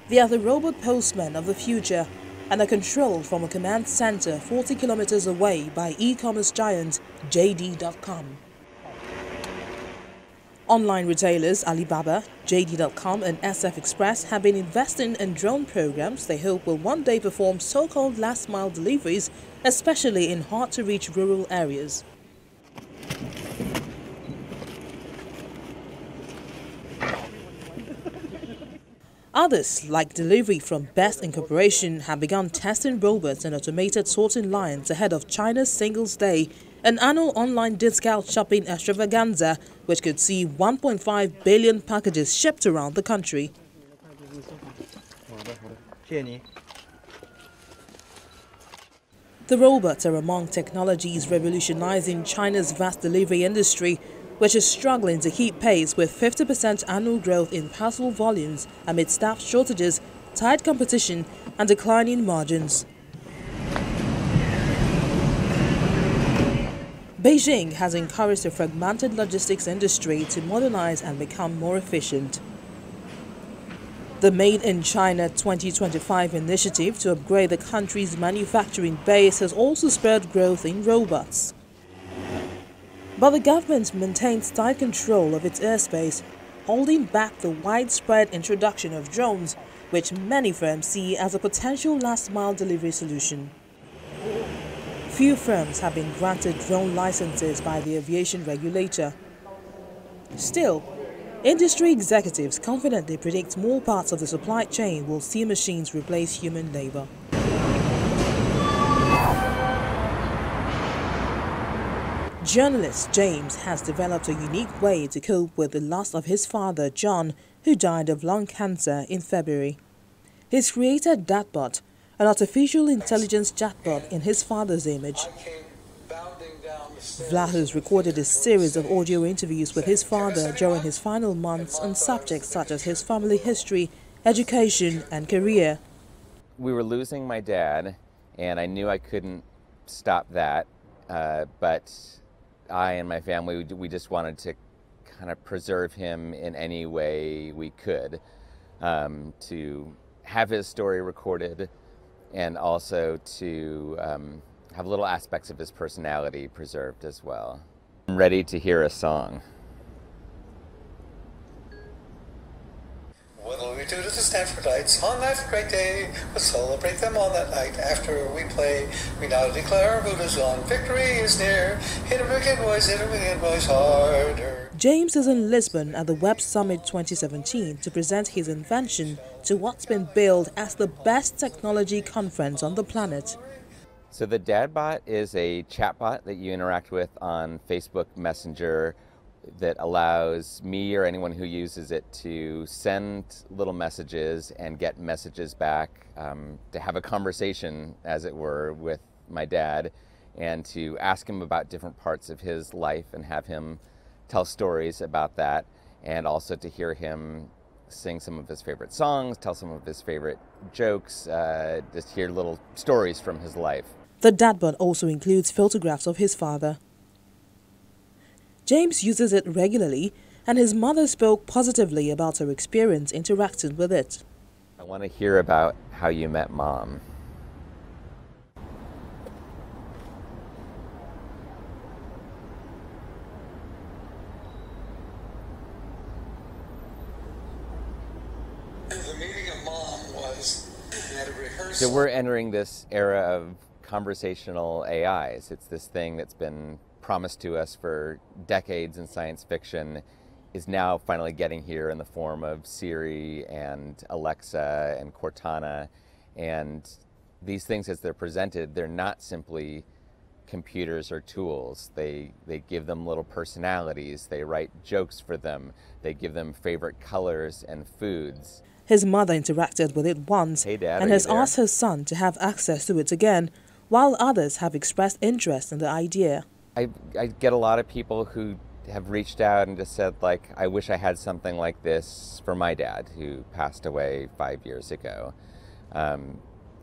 They are the robot postmen of the future and are controlled from a command center 40 kilometers away by e-commerce giant JD.com. Online retailers Alibaba, JD.com and SF Express have been investing in drone programs they hope will one day perform so-called last-mile deliveries, especially in hard-to-reach rural areas. Others, like Delivery from Best Incorporation, have begun testing robots and automated sorting lines ahead of China's Singles Day, an annual online discount shopping extravaganza which could see 1.5 billion packages shipped around the country. The robots are among technologies revolutionizing China's vast delivery industry, which is struggling to keep pace with 50% annual growth in parcel volumes amid staff shortages, tight competition and declining margins. Beijing has encouraged the fragmented logistics industry to modernize and become more efficient. The Made in China 2025 initiative to upgrade the country's manufacturing base has also spurred growth in robots. But the government maintains tight control of its airspace, holding back the widespread introduction of drones, which many firms see as a potential last-mile delivery solution. Few firms have been granted drone licenses by the aviation regulator. Still, industry executives confidently predict more parts of the supply chain will see machines replace human labor. Journalist James has developed a unique way to cope with the loss of his father, John, who died of lung cancer in February. He's created DadBot, an artificial intelligence chatbot in his father's image. Vlahos recorded a series of audio interviews with his father during his final months on subjects such as his family history, education, and career. We were losing my dad, and I knew I couldn't stop that, but I and my family, we just wanted to kind of preserve him in any way we could, to have his story recorded and also to have little aspects of his personality preserved as well. I'm ready to hear a song. What'll we do to the Stanford Lights on that great day? We'll celebrate them on that night after we play. We now declare our mood is on. Victory is near. Hit 'em again, boys, harder. James is in Lisbon at the Web Summit 2017 to present his invention to what's been billed as the best technology conference on the planet. So the DadBot is a chatbot that you interact with on Facebook Messenger that allows me or anyone who uses it to send little messages and get messages back, to have a conversation, as it were, with my dad, and to ask him about different parts of his life and have him tell stories about that, and also to hear him sing some of his favorite songs, tell some of his favorite jokes, just hear little stories from his life. The DadBot also includes photographs of his father. James uses it regularly, and his mother spoke positively about her experience interacting with it. I want to hear about how you met Mom. The meeting of Mom was at a rehearsal. So we're entering this era of conversational AIs. It's this thing that's been promised to us for decades in science fiction, is now finally getting here in the form of Siri and Alexa and Cortana. And these things, as they're presented, they're not simply computers or tools. They give them little personalities. They write jokes for them. They give them favorite colors and foods. His mother interacted with it once Hey, Dad, and are has you there? asked her son to have access to it again, while others have expressed interest in the idea. I get a lot of people who have reached out and just said, like, I wish I had something like this for my dad, who passed away 5 years ago.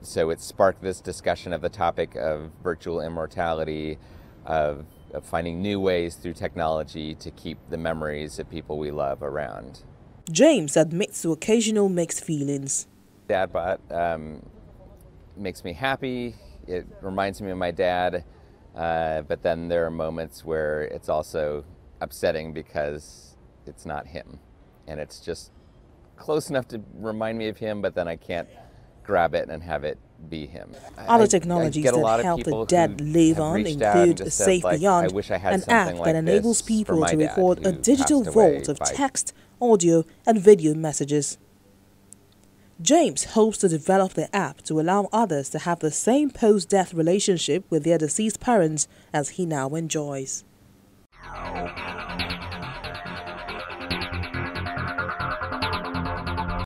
So it sparked this discussion of the topic of virtual immortality, of finding new ways through technology to keep the memories of people we love around. James admits to occasional mixed feelings. Dadbot makes me happy. It reminds me of my dad, but then there are moments where it's also upsetting because it's not him, and it's just close enough to remind me of him, but then I can't grab it and have it be him. Other technologies that help the dead live on include Safe Beyond, an app that enables people to record a digital vault of text, audio, and video messages. James hopes to develop the app to allow others to have the same post-death relationship with their deceased parents as he now enjoys.